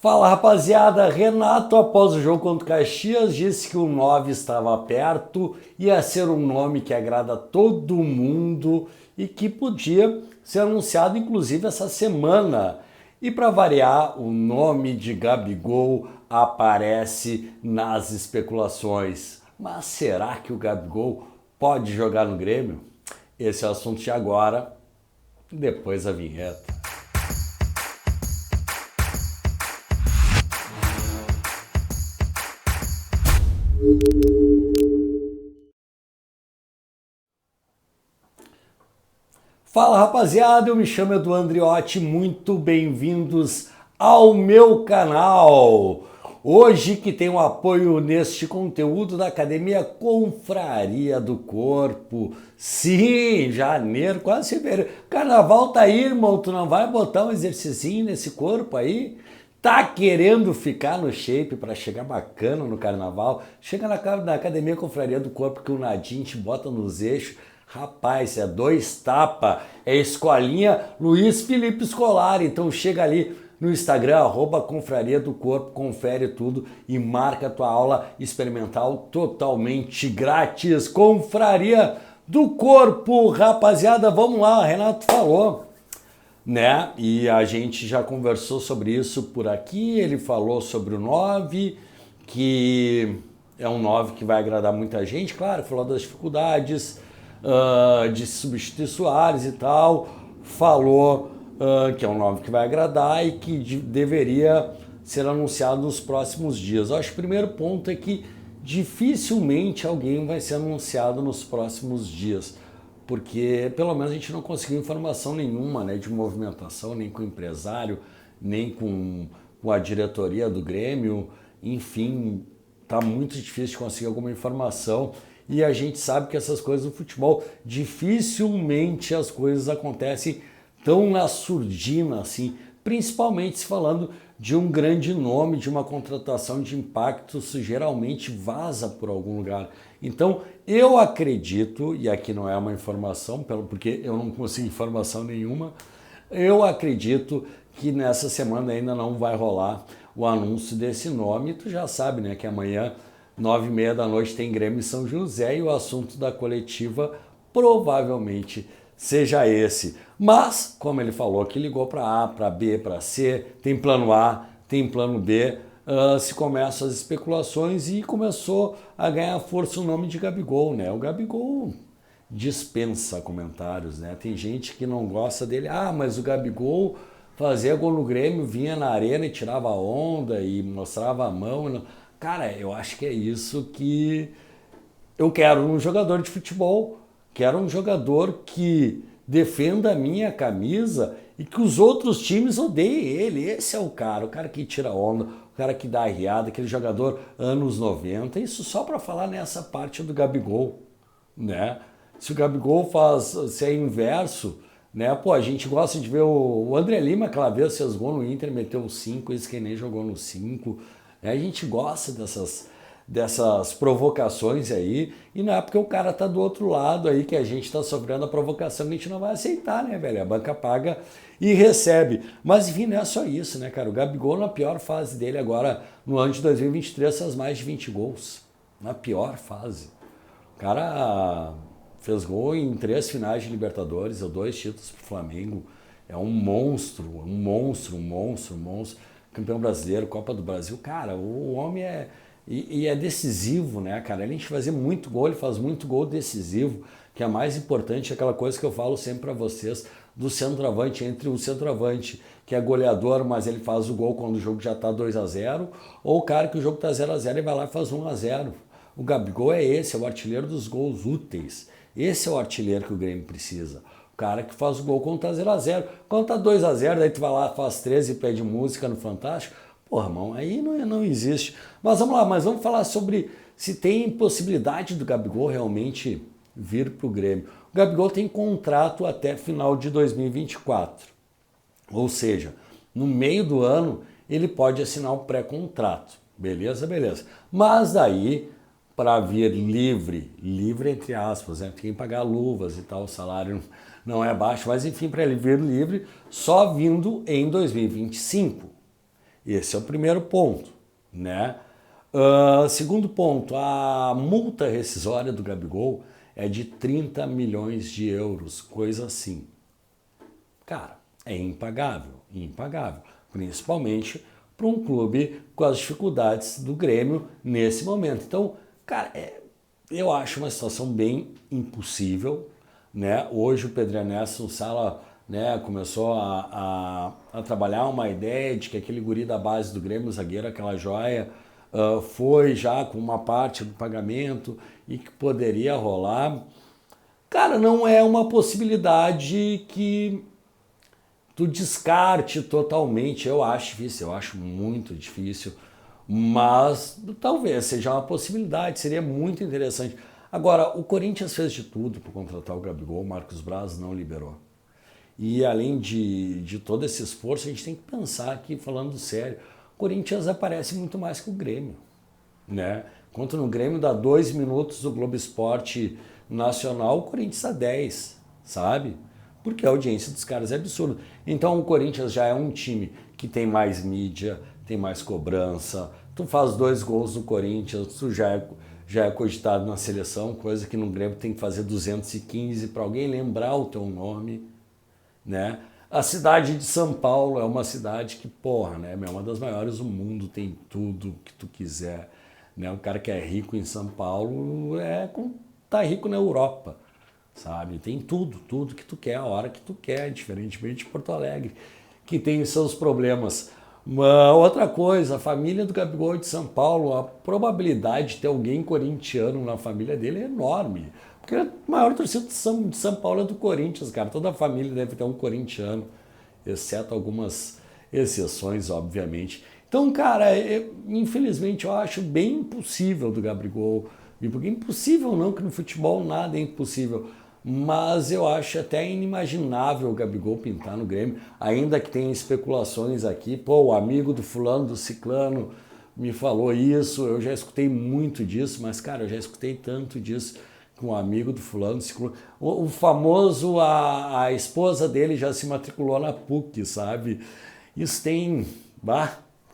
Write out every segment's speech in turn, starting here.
Fala rapaziada, Renato após o jogo contra o Caxias disse que o 9 estava perto, ia ser um nome que agrada todo mundo e que podia ser anunciado inclusive essa semana. E para variar, o nome de Gabigol aparece nas especulações. Mas será que o Gabigol pode jogar no Grêmio? Esse é o assunto de agora, depois da vinheta. Fala rapaziada, eu me chamo Edu Andriotti, muito bem-vindos ao meu canal. Hoje que tem o apoio neste conteúdo da Academia Confraria do Corpo. Sim, janeiro, quase fevereiro. Carnaval tá aí, irmão, tu não vai botar um exercício nesse corpo aí? Tá querendo ficar no shape para chegar bacana no carnaval? Chega na Academia Confraria do Corpo que o Nadinho te bota nos eixos. Rapaz, é 2 tapa, é escolinha Luiz Felipe Scolari. Então chega ali no Instagram, @Confraria do Corpo, confere tudo e marca a tua aula experimental totalmente grátis. Confraria do Corpo, rapaziada, vamos lá, Renato falou, né? E a gente já conversou sobre isso por aqui, ele falou sobre o 9, que é um 9 que vai agradar muita gente, claro, falou das dificuldades, de substituir Soares e tal, falou que é um nome que vai agradar e que deveria ser anunciado nos próximos dias. Eu acho que o primeiro ponto é que dificilmente alguém vai ser anunciado nos próximos dias, porque pelo menos a gente não conseguiu informação nenhuma, né, de movimentação, nem com o empresário, nem com a diretoria do Grêmio, enfim, tá muito difícil de conseguir alguma informação. E a gente sabe que essas coisas no futebol, dificilmente as coisas acontecem tão na surdina assim, principalmente se falando de um grande nome, de uma contratação de impacto, isso geralmente vaza por algum lugar. Então, eu acredito, e aqui não é uma informação, porque eu não consigo informação nenhuma, eu acredito que nessa semana ainda não vai rolar o anúncio desse nome. Tu já sabe, né, que amanhã 9h30 da noite tem Grêmio e São José e o assunto da coletiva provavelmente seja esse. Mas, como ele falou que ligou para A, para B, para C, tem plano A, tem plano B, se começam as especulações e começou a ganhar força o nome de Gabigol, né? O Gabigol dispensa comentários, né? Tem gente que não gosta dele. Ah, mas o Gabigol fazia gol no Grêmio, vinha na arena e tirava onda e mostrava a mão. Cara, eu acho que é isso que eu quero um jogador de futebol. Quero um jogador que defenda a minha camisa e que os outros times odeiem ele. Esse é o cara que tira onda, o cara que dá riada, aquele jogador anos 90. Isso só para falar nessa parte do Gabigol, né? Se o Gabigol se é inverso, né? Pô, a gente gosta de ver o André Lima aquela vez fez gol no Inter, meteu 5, esse que nem jogou no 5. A gente gosta dessas provocações aí, e não é porque o cara tá do outro lado aí que a gente tá sofrendo a provocação que a gente não vai aceitar, né, velho? A banca paga e recebe. Mas enfim, não é só isso, né, cara? O Gabigol na pior fase dele agora, no ano de 2023, faz mais de 20 gols. Na pior fase. O cara fez gol em 3 finais de Libertadores, deu 2 títulos pro Flamengo. É um monstro, um monstro. Campeão brasileiro, Copa do Brasil. Cara, o homem é... E é decisivo, né, cara? Além de fazer muito gol, ele faz muito gol decisivo, que é mais importante, aquela coisa que eu falo sempre para vocês, do centroavante, entre o centroavante, que é goleador, mas ele faz o gol quando o jogo já tá 2-0, ou o cara que o jogo tá 0-0 e vai lá e faz 1-0. O Gabigol é esse, é o artilheiro dos gols úteis. Esse é o artilheiro que o Grêmio precisa. O cara que faz o gol quando tá 0-0. Quando tá 2-0, daí tu vai lá, faz 13 e pede música no Fantástico. Porra, irmão, aí não existe. Mas vamos lá, vamos falar sobre se tem possibilidade do Gabigol realmente vir pro Grêmio. O Gabigol tem contrato até final de 2024. Ou seja, no meio do ano ele pode assinar o pré-contrato. Beleza? Mas daí, para vir livre entre aspas, né? Tem que pagar luvas e tal, o salário não é baixo, mas enfim, para ele vir livre, só vindo em 2025. Esse é o primeiro ponto, né? Segundo ponto, a multa rescisória do Gabigol é de 30 milhões de euros, coisa assim. Cara, é impagável, impagável. Principalmente para um clube com as dificuldades do Grêmio nesse momento. Então, cara, eu acho uma situação bem impossível, né? Hoje o Pedro Ernesto Sala, né, começou a trabalhar uma ideia de que aquele guri da base do Grêmio, o zagueiro, aquela joia, foi já com uma parte do pagamento e que poderia rolar. Cara, não é uma possibilidade que tu descarte totalmente. Eu acho difícil, eu acho muito difícil, mas talvez seja uma possibilidade, seria muito interessante. Agora, o Corinthians fez de tudo para contratar o Gabigol, o Marcos Braz não liberou. E além de todo esse esforço, a gente tem que pensar aqui, falando sério, o Corinthians aparece muito mais que o Grêmio, né? Enquanto no Grêmio dá 2 minutos do Globo Esporte Nacional, o Corinthians dá 10, sabe? Porque a audiência dos caras é absurda. Então o Corinthians já é um time que tem mais mídia, tem mais cobrança. Tu faz 2 gols no Corinthians, tu já é cogitado na seleção, coisa que no Grêmio tem que fazer 215 para alguém lembrar o teu nome, né? A cidade de São Paulo é uma cidade que, porra, né, é uma das maiores do mundo, tem tudo que tu quiser, né? O cara que é rico em São Paulo tá rico na Europa, sabe? Tem tudo que tu quer, a hora que tu quer, diferentemente de Porto Alegre, que tem seus problemas. Uma outra coisa, a família do Gabigol de São Paulo, a probabilidade de ter alguém corintiano na família dele é enorme. Porque a maior torcida de São Paulo é do Corinthians, cara. Toda a família deve ter um corintiano, exceto algumas exceções, obviamente. Então, cara, infelizmente eu acho bem impossível do Gabigol. Porque impossível não, que no futebol nada é impossível. Mas eu acho até inimaginável o Gabigol pintar no Grêmio, ainda que tenha especulações aqui. Pô, o amigo do fulano, do ciclano, me falou isso, eu já escutei muito disso, mas, cara, eu já escutei tanto disso com um amigo do fulano, do ciclano. O famoso, a esposa dele já se matriculou na PUC, sabe? Isso tem,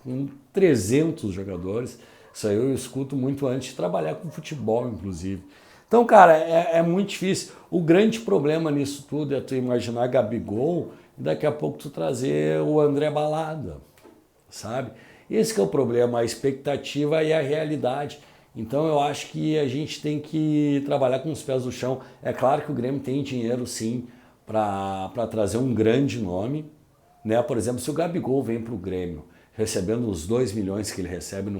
com 300 jogadores. Isso aí eu escuto muito antes de trabalhar com futebol, inclusive. Então, cara, é muito difícil. O grande problema nisso tudo é tu imaginar Gabigol e daqui a pouco tu trazer o André Balada, sabe? Esse que é o problema, a expectativa e a realidade. Então eu acho que a gente tem que trabalhar com os pés no chão. É claro que o Grêmio tem dinheiro sim para trazer um grande nome, né? Por exemplo, se o Gabigol vem para o Grêmio recebendo os 2 milhões que ele recebe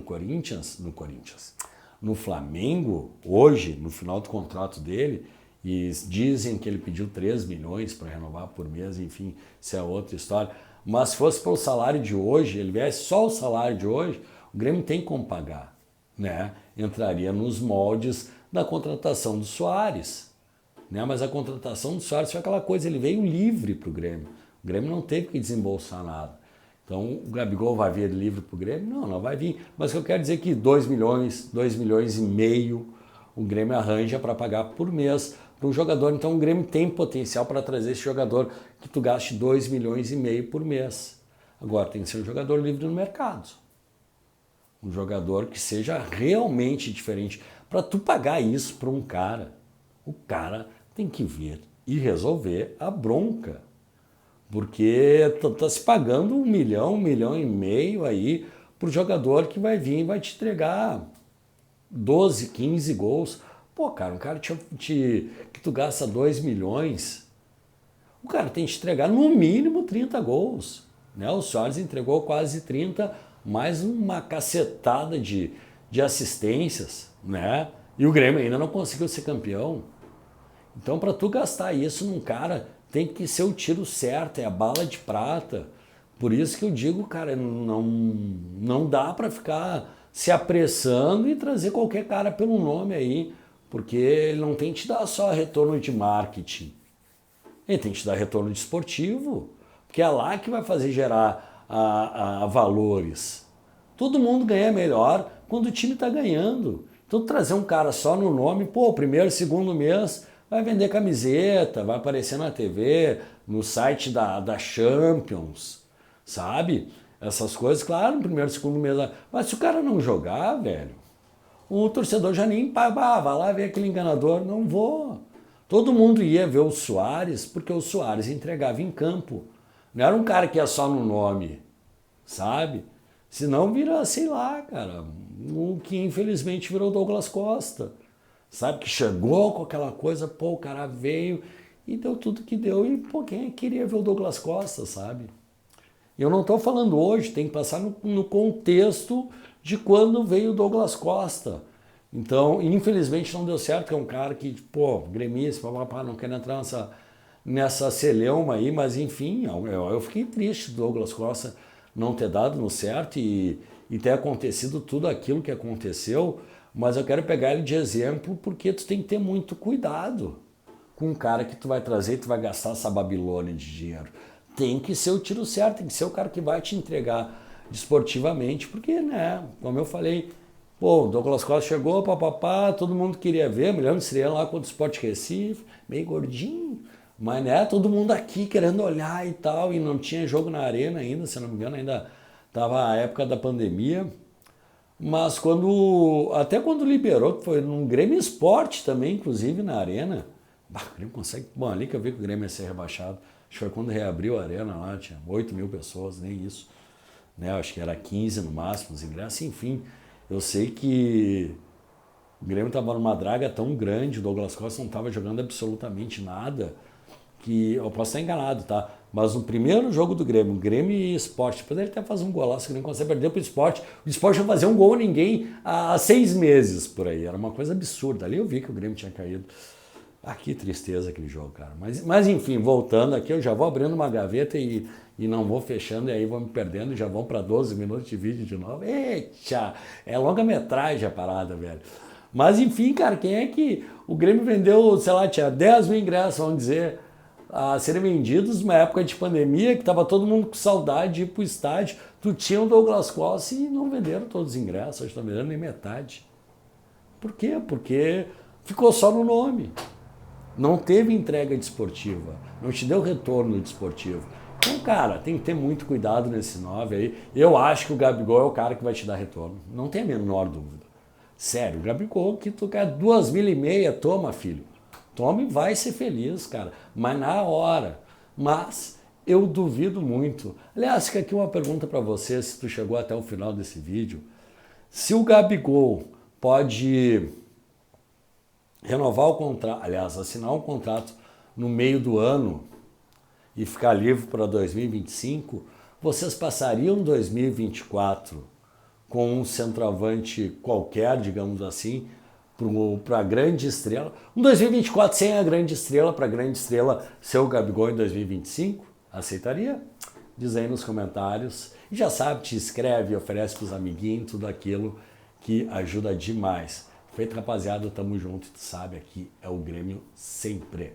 no Flamengo, hoje, no final do contrato dele, e dizem que ele pediu 3 milhões para renovar por mês, enfim, isso é outra história. Mas se fosse pelo salário de hoje, ele viesse só o salário de hoje, o Grêmio tem como pagar, né? Entraria nos moldes da contratação do Soares, né? Mas a contratação do Soares foi aquela coisa, ele veio livre para o Grêmio. O Grêmio não teve que desembolsar nada. Então o Gabigol vai vir livre para o Grêmio? Não vai vir. Mas eu quero dizer que 2 milhões, 2 milhões e meio o Grêmio arranja para pagar por mês para um jogador. Então o Grêmio tem potencial para trazer esse jogador que tu gaste 2 milhões e meio por mês. Agora tem que ser um jogador livre no mercado. Um jogador que seja realmente diferente. Para tu pagar isso para um cara, o cara tem que vir e resolver a bronca. Porque tá se pagando 1 milhão e meio aí pro jogador que vai vir e vai te entregar 12, 15 gols. Pô, cara, um cara que tu gasta 2 milhões, o cara tem que te entregar no mínimo 30 gols. Né? O Soares entregou quase 30, mais uma cacetada de assistências, né? E o Grêmio ainda não conseguiu ser campeão. Então, para tu gastar isso num cara, tem que ser o tiro certo, é a bala de prata. Por isso que eu digo, cara, não dá para ficar se apressando e trazer qualquer cara pelo nome aí, porque ele não tem que te dar só retorno de marketing. Ele tem que te dar retorno de esportivo, porque é lá que vai fazer gerar a valores. Todo mundo ganha melhor quando o time está ganhando. Então, trazer um cara só no nome, pô, primeiro, segundo mês, vai vender camiseta, vai aparecer na TV, no site da Champions, sabe? essas coisas, claro, no primeiro, segundo mês. Mas se o cara não jogar, velho, o torcedor já nem vai lá ver aquele enganador. Não vou. Todo mundo ia ver o Suárez porque o Suárez entregava em campo. Não era um cara que ia só no nome, sabe? Senão vira, sei lá, cara, o que infelizmente virou Douglas Costa. Sabe, que chegou com aquela coisa, pô, o cara veio e deu tudo que deu. E, pô, quem queria ver o Douglas Costa, sabe? Eu não estou falando hoje, tem que passar no contexto de quando veio o Douglas Costa. Então, infelizmente não deu certo, que é um cara que, pô, gremista, não quer entrar nessa celeuma aí, mas enfim, eu fiquei triste do Douglas Costa não ter dado no certo e ter acontecido tudo aquilo que aconteceu, mas eu quero pegar ele de exemplo porque tu tem que ter muito cuidado com o cara que tu vai trazer e tu vai gastar essa Babilônia de dinheiro. Tem que ser o tiro certo, tem que ser o cara que vai te entregar desportivamente, porque, né, como eu falei, pô, o Douglas Costa chegou, papapá, todo mundo queria ver, Milhão de Estrela lá contra o Sport Recife, meio gordinho, mas, né, todo mundo aqui querendo olhar e tal, e não tinha jogo na arena ainda, se não me engano, ainda estava a época da pandemia, mas até quando liberou, que foi num Grêmio Esporte também, inclusive, na arena, o Grêmio consegue, bom, ali que eu vi que o Grêmio ia ser rebaixado, acho que foi quando reabriu a arena lá, tinha 8 mil pessoas, nem isso, né, acho que era 15 no máximo os ingressos, enfim, eu sei que o Grêmio estava numa draga tão grande, o Douglas Costa não estava jogando absolutamente nada, que eu posso estar enganado, tá? Mas no primeiro jogo do Grêmio e Sport, depois ele até faz um golaço que nem consegue perder pro Sport. O Sport ia fazer um gol a ninguém há 6 meses por aí. Era uma coisa absurda. Ali eu vi que o Grêmio tinha caído. Ah, que tristeza aquele jogo, cara. Mas enfim, voltando aqui, eu já vou abrindo uma gaveta e não vou fechando, e aí vou me perdendo e já vão para 12 minutos de vídeo de novo. Eita, é longa-metragem a parada, velho. Mas enfim, cara, quem é que o Grêmio vendeu, sei lá, tinha 10 mil ingressos, vamos dizer, a serem vendidos numa época de pandemia, que estava todo mundo com saudade de ir pro estádio. Tu tinha o Douglas Costa e não venderam todos os ingressos, acho que estão vendendo nem metade. Por quê? Porque ficou só no nome. Não teve entrega desportiva, não te deu retorno desportivo. Então, cara, tem que ter muito cuidado nesse 9 aí. Eu acho que o Gabigol é o cara que vai te dar retorno. Não tem a menor dúvida. Sério, o Gabigol, que tu quer 2.500, toma, filho. Toma e vai ser feliz, cara. Mas na hora. Mas eu duvido muito. Aliás, fica aqui uma pergunta para você, se tu chegou até o final desse vídeo. Se o Gabigol pode renovar o contrato, aliás, assinar um contrato no meio do ano e ficar livre para 2025, vocês passariam 2024 com um centroavante qualquer, digamos assim, para a grande estrela? Um 2024 sem a grande estrela, para a grande estrela ser o Gabigol em 2025? Aceitaria? Diz aí nos comentários. E já sabe, te inscreve, oferece para os amiguinhos, tudo aquilo que ajuda demais. Feito, rapaziada, tamo junto, tu sabe, aqui é o Grêmio sempre.